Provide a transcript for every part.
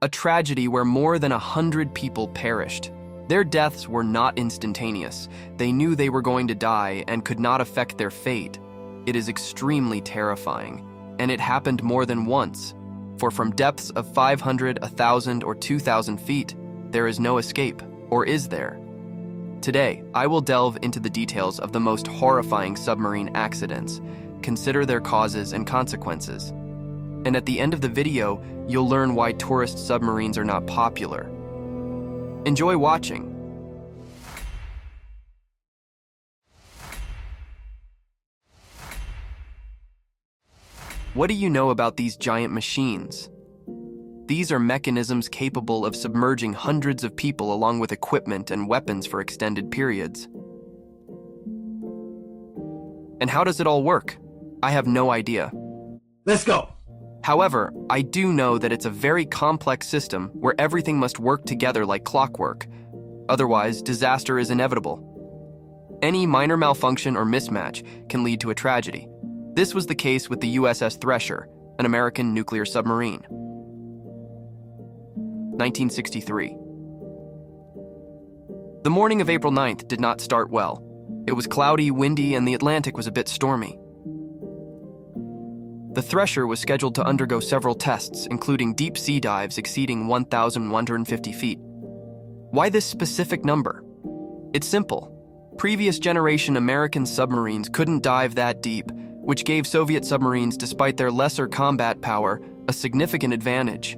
a tragedy where more than 100 people perished. Their deaths were not instantaneous. They knew they were going to die and could not affect their fate. It is extremely terrifying, and it happened more than once. For from depths of 500, 1,000, or 2,000 feet, there is no escape, or is there? Today, I will delve into the details of the most horrifying submarine accidents, consider their causes and consequences. And at the end of the video, you'll learn why tourist submarines are not popular. Enjoy watching. What do you know about these giant machines? These are mechanisms capable of submerging hundreds of people along with equipment and weapons for extended periods. And how does it all work? I have no idea. Let's go! However, I do know that it's a very complex system where everything must work together like clockwork. Otherwise, disaster is inevitable. Any minor malfunction or mismatch can lead to a tragedy. This was the case with the USS Thresher, an American nuclear submarine. 1963. The morning of April 9th did not start well. It was cloudy, windy, and the Atlantic was a bit stormy. The Thresher was scheduled to undergo several tests, including deep sea dives exceeding 1,150 feet. Why this specific number? It's simple. Previous generation American submarines couldn't dive that deep, which gave Soviet submarines, despite their lesser combat power, a significant advantage.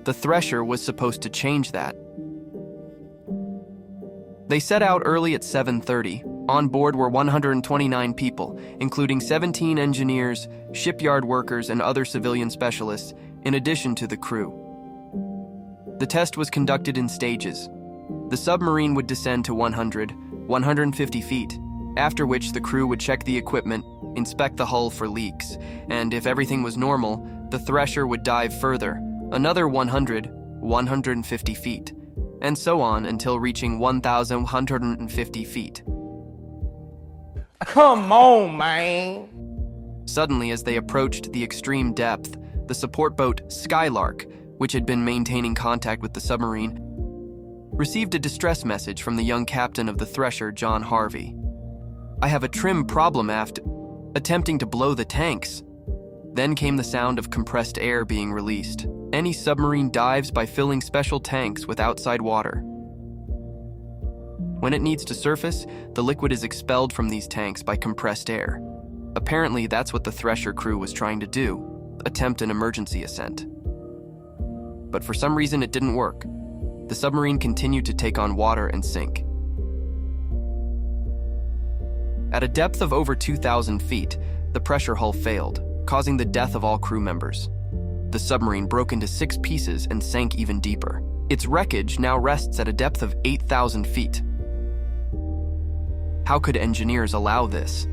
The Thresher was supposed to change that. They set out early at 7:30. On board were 129 people, including 17 engineers, shipyard workers, and other civilian specialists, in addition to the crew. The test was conducted in stages. The submarine would descend to 100, 150 feet, after which the crew would check the equipment, inspect the hull for leaks, and if everything was normal, the Thresher would dive further, another 100, 150 feet, and so on until reaching 1,150 feet. Come on, man! Suddenly, as they approached the extreme depth, the support boat Skylark, which had been maintaining contact with the submarine, received a distress message from the young captain of the Thresher, John Harvey. "I have a trim problem aft, attempting to blow the tanks." Then came the sound of compressed air being released. Any submarine dives by filling special tanks with outside water. When it needs to surface, the liquid is expelled from these tanks by compressed air. Apparently, that's what the Thresher crew was trying to do, attempt an emergency ascent. But for some reason, it didn't work. The submarine continued to take on water and sink. At a depth of over 2,000 feet, the pressure hull failed, causing the death of all crew members. The submarine broke into 6 pieces and sank even deeper. Its wreckage now rests at a depth of 8,000 feet. How could engineers allow this?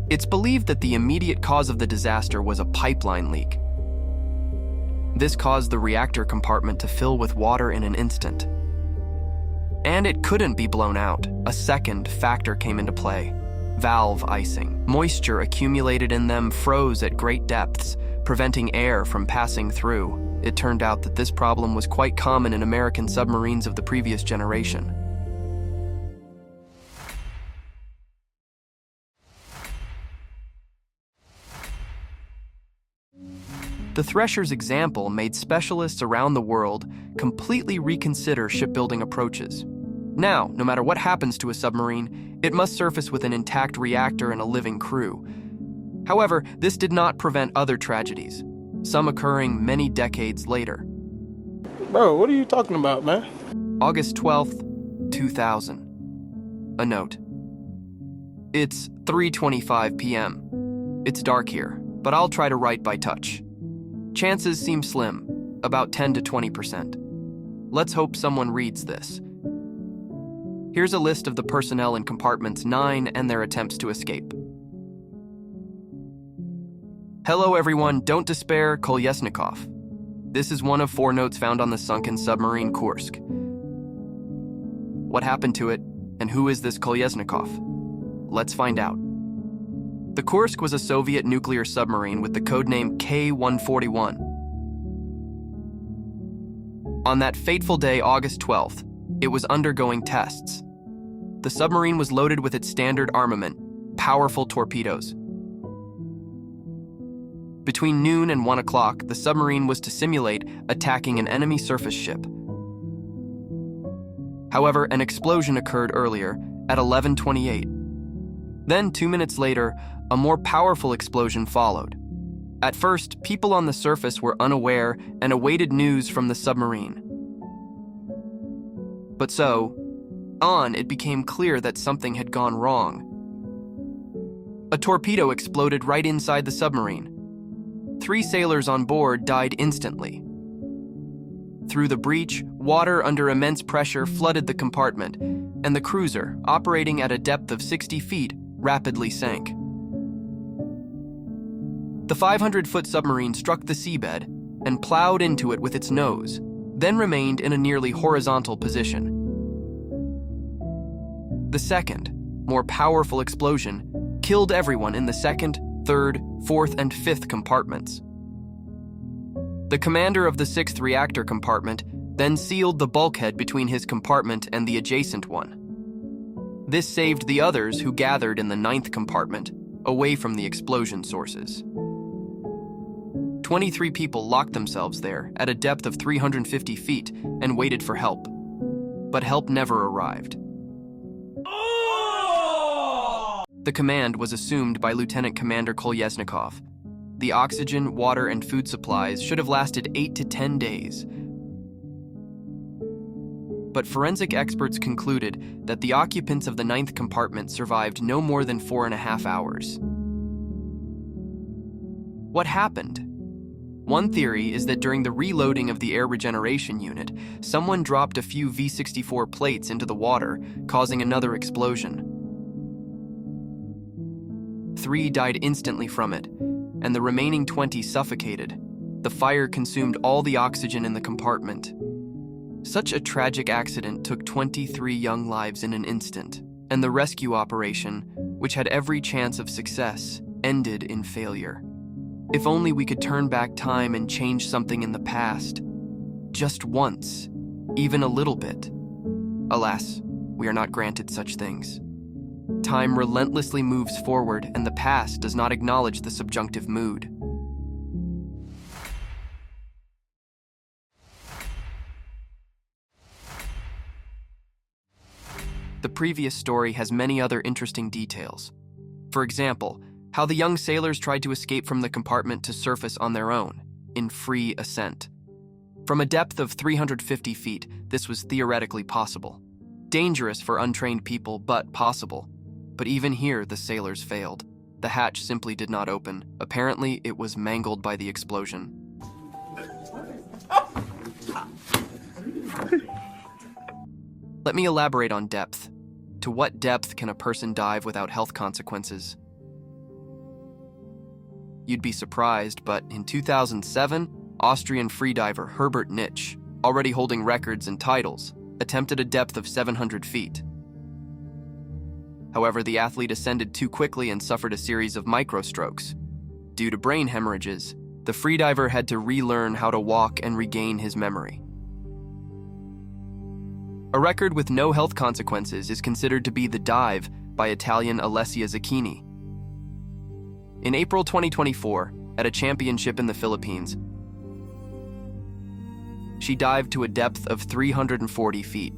It's believed that the immediate cause of the disaster was a pipeline leak. This caused the reactor compartment to fill with water in an instant. And it couldn't be blown out. A second factor came into play: valve icing. Moisture accumulated in them froze at great depths, preventing air from passing through. It turned out that this problem was quite common in American submarines of the previous generation. The Thresher's example made specialists around the world completely reconsider shipbuilding approaches. Now, no matter what happens to a submarine, it must surface with an intact reactor and a living crew. However, this did not prevent other tragedies, some occurring many decades later. Bro, what are you talking about, man? August 12th, 2000. A note. It's 3:25 p.m. It's dark here, but I'll try to write by touch. Chances seem slim, about 10 to 20%. Let's hope someone reads this. Here's a list of the personnel in compartments 9 and their attempts to escape. Hello everyone, don't despair, Kolyesnikov. This is one of 4 notes found on the sunken submarine Kursk. What happened to it, and who is this Kolyesnikov? Let's find out. The Kursk was a Soviet nuclear submarine with the codename K-141. On that fateful day, August 12th, it was undergoing tests. The submarine was loaded with its standard armament, powerful torpedoes. Between noon and 1 o'clock, the submarine was to simulate attacking an enemy surface ship. However, an explosion occurred earlier at 11:28. Then, 2 minutes later, a more powerful explosion followed. At first, people on the surface were unaware and awaited news from the submarine. But it became clear that something had gone wrong. A torpedo exploded right inside the submarine. 3 sailors on board died instantly. Through the breach, water under immense pressure flooded the compartment, and the cruiser, operating at a depth of 60 feet, rapidly sank. The 500-foot submarine struck the seabed and plowed into it with its nose, then remained in a nearly horizontal position. The second, more powerful explosion killed everyone in the second, third, fourth, and fifth compartments. The commander of the 6th reactor compartment then sealed the bulkhead between his compartment and the adjacent one. This saved the others who gathered in the 9th compartment away from the explosion sources. 23 people locked themselves there at a depth of 350 feet and waited for help. But help never arrived. The command was assumed by Lieutenant Commander Kolyesnikov. The oxygen, water, and food supplies should have lasted 8 to 10 days. But forensic experts concluded that the occupants of the 9th compartment survived no more than 4.5 hours. What happened? One theory is that during the reloading of the air regeneration unit, someone dropped a few V-64 plates into the water, causing another explosion. 3 died instantly from it, and the remaining 20 suffocated. The fire consumed all the oxygen in the compartment. Such a tragic accident took 23 young lives in an instant, and the rescue operation, which had every chance of success, ended in failure. If only we could turn back time and change something in the past. Just once, even a little bit. Alas, we are not granted such things. Time relentlessly moves forward, and the past does not acknowledge the subjunctive mood. The previous story has many other interesting details. For example, how the young sailors tried to escape from the compartment to surface on their own, in free ascent. From a depth of 350 feet, this was theoretically possible. Dangerous for untrained people, but possible. But even here, the sailors failed. The hatch simply did not open. Apparently, it was mangled by the explosion. Let me elaborate on depth. To what depth can a person dive without health consequences? You'd be surprised, but in 2007, Austrian freediver Herbert Nitsch, already holding records and titles, attempted a depth of 700 feet. However, the athlete ascended too quickly and suffered a series of microstrokes. Due to brain hemorrhages, the freediver had to relearn how to walk and regain his memory. A record with no health consequences is considered to be the dive by Italian Alessia Zecchini. In April 2024, at a championship in the Philippines, she dived to a depth of 340 feet.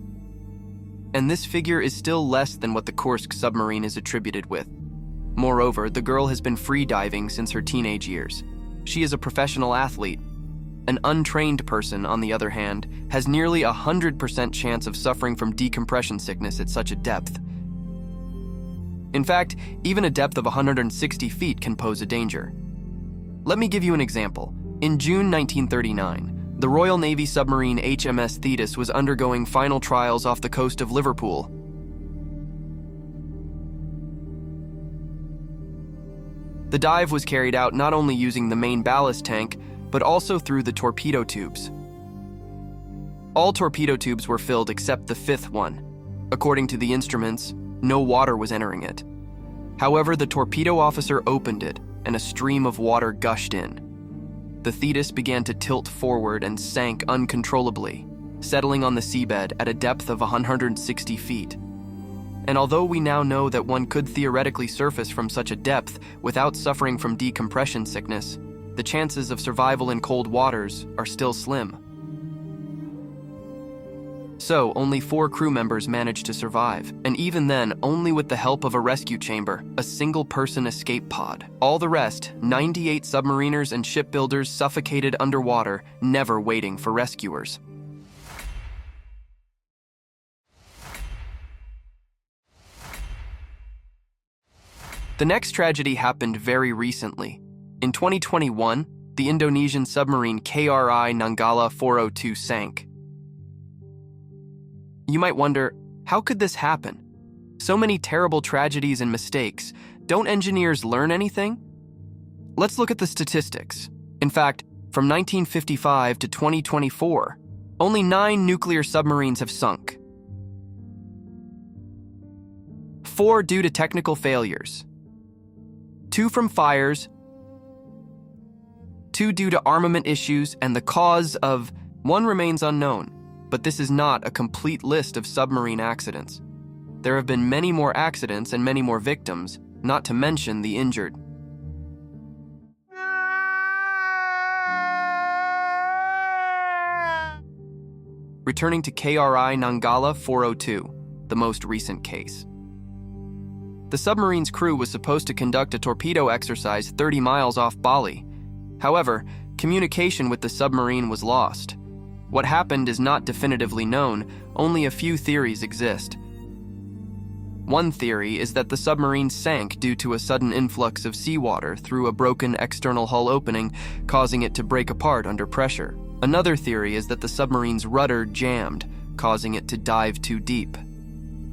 And this figure is still less than what the Kursk submarine is attributed with. Moreover, the girl has been free diving since her teenage years. She is a professional athlete. An untrained person, on the other hand, has nearly 100% chance of suffering from decompression sickness at such a depth. In fact, even a depth of 160 feet can pose a danger. Let me give you an example. In June 1939, the Royal Navy submarine HMS Thetis was undergoing final trials off the coast of Liverpool. The dive was carried out not only using the main ballast tank, but also through the torpedo tubes. All torpedo tubes were filled except the 5th one. According to the instruments, no water was entering it. However, the torpedo officer opened it, and a stream of water gushed in. The Thetis began to tilt forward and sank uncontrollably. settling on the seabed at a depth of 160 feet. And although we now know that one could theoretically surface from such a depth without suffering from decompression sickness, the chances of survival in cold waters are still slim. So, only 4 crew members managed to survive, and even then, only with the help of a rescue chamber, a single-person escape pod. All the rest, 98 submariners and shipbuilders suffocated underwater, never waiting for rescuers. The next tragedy happened very recently. In 2021, the Indonesian submarine KRI Nanggala 402 sank. You might wonder, how could this happen? So many terrible tragedies and mistakes. Don't engineers learn anything? Let's look at the statistics. In fact, from 1955 to 2024, only 9 nuclear submarines have sunk. 4 due to technical failures. 2 from fires, 2 due to armament issues, and the cause of 1 remains unknown. But this is not a complete list of submarine accidents. There have been many more accidents and many more victims, not to mention the injured. Returning to KRI Nanggala 402, the most recent case. The submarine's crew was supposed to conduct a torpedo exercise 30 miles off Bali. However, communication with the submarine was lost. What happened is not definitively known, only a few theories exist. One theory is that the submarine sank due to a sudden influx of seawater through a broken external hull opening, causing it to break apart under pressure. Another theory is that the submarine's rudder jammed, causing it to dive too deep.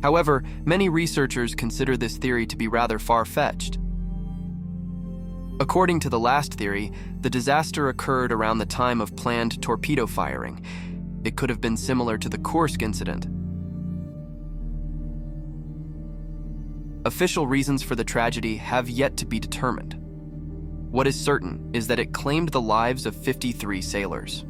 However, many researchers consider this theory to be rather far-fetched. According to the last theory, the disaster occurred around the time of planned torpedo firing. It could have been similar to the Kursk incident. Official reasons for the tragedy have yet to be determined. What is certain is that it claimed the lives of 53 sailors.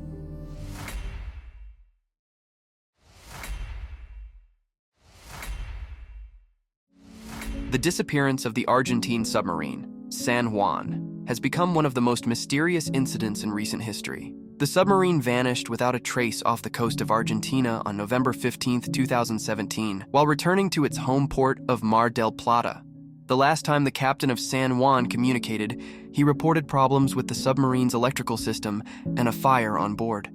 The disappearance of the Argentine submarine, San Juan, has become one of the most mysterious incidents in recent history. The submarine vanished without a trace off the coast of Argentina on November 15, 2017, while returning to its home port of Mar del Plata. The last time the captain of San Juan communicated, he reported problems with the submarine's electrical system and a fire on board.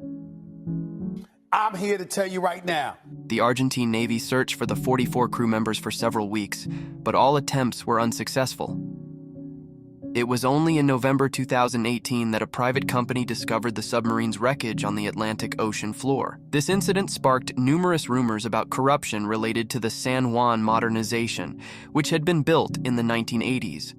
I'm here to tell you right now. The Argentine Navy searched for the 44 crew members for several weeks, but all attempts were unsuccessful. It was only in November 2018 that a private company discovered the submarine's wreckage on the Atlantic Ocean floor. This incident sparked numerous rumors about corruption related to the San Juan modernization, which had been built in the 1980s.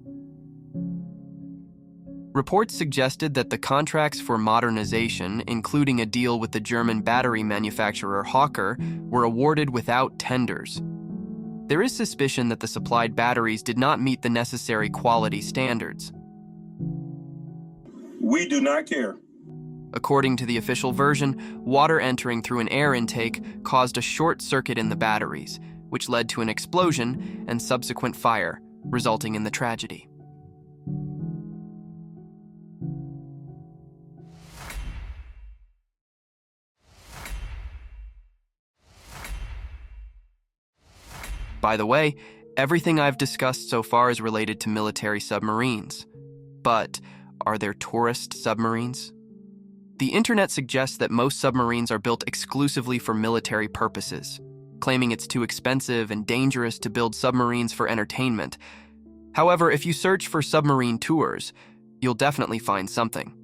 Reports suggested that the contracts for modernization, including a deal with the German battery manufacturer Hawker, were awarded without tenders. There is suspicion that the supplied batteries did not meet the necessary quality standards. We do not care. According to the official version, water entering through an air intake caused a short circuit in the batteries, which led to an explosion and subsequent fire, resulting in the tragedy. By the way, everything I've discussed so far is related to military submarines. But are there tourist submarines? The internet suggests that most submarines are built exclusively for military purposes, claiming it's too expensive and dangerous to build submarines for entertainment. However, if you search for submarine tours, you'll definitely find something.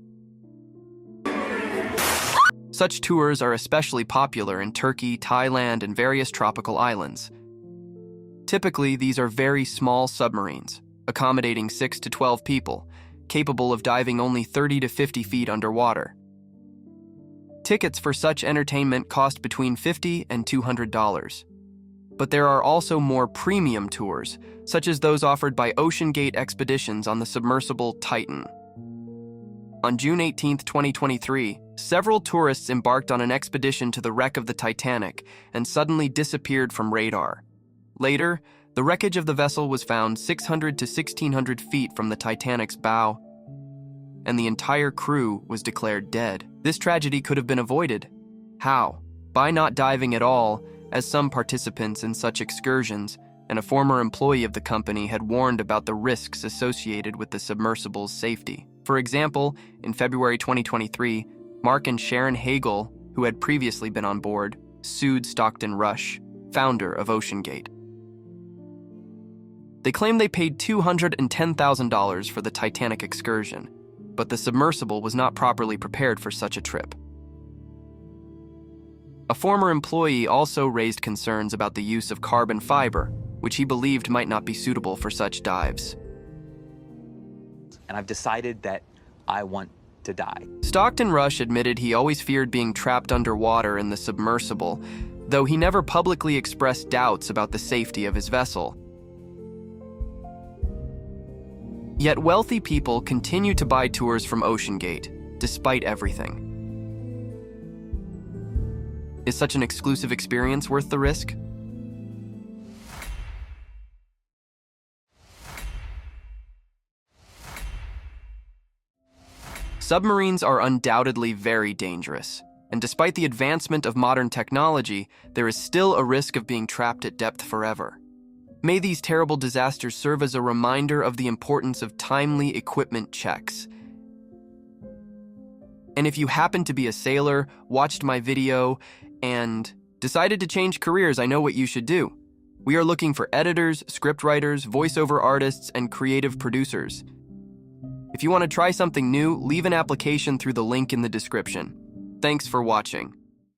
Such tours are especially popular in Turkey, Thailand, and various tropical islands. Typically, these are very small submarines, accommodating 6 to 12 people, capable of diving only 30 to 50 feet underwater. Tickets for such entertainment cost between $50 and $200. But there are also more premium tours, such as those offered by Ocean Gate Expeditions on the submersible Titan. On June 18, 2023, Several tourists embarked on an expedition to the wreck of the Titanic and suddenly disappeared from radar. Later, the wreckage of the vessel was found 600 to 1,600 feet from the Titanic's bow, and the entire crew was declared dead. This tragedy could have been avoided. How? By not diving at all, as some participants in such excursions and a former employee of the company had warned about the risks associated with the submersible's safety. For example, in February 2023, Mark and Sharon Hagel, who had previously been on board, sued Stockton Rush, founder of OceanGate. They claimed they paid $210,000 for the Titanic excursion, but the submersible was not properly prepared for such a trip. A former employee also raised concerns about the use of carbon fiber, which he believed might not be suitable for such dives. And I've decided that I want to die. Stockton Rush admitted he always feared being trapped underwater in the submersible, though he never publicly expressed doubts about the safety of his vessel. Yet wealthy people continue to buy tours from OceanGate, despite everything. Is such an exclusive experience worth the risk? Submarines are undoubtedly very dangerous, and despite the advancement of modern technology, there is still a risk of being trapped at depth forever. May these terrible disasters serve as a reminder of the importance of timely equipment checks. And if you happen to be a sailor, watched my video, and decided to change careers, I know what you should do. We are looking for editors, scriptwriters, voiceover artists, and creative producers. If you want to try something new, leave an application through the link in the description. Thanks for watching.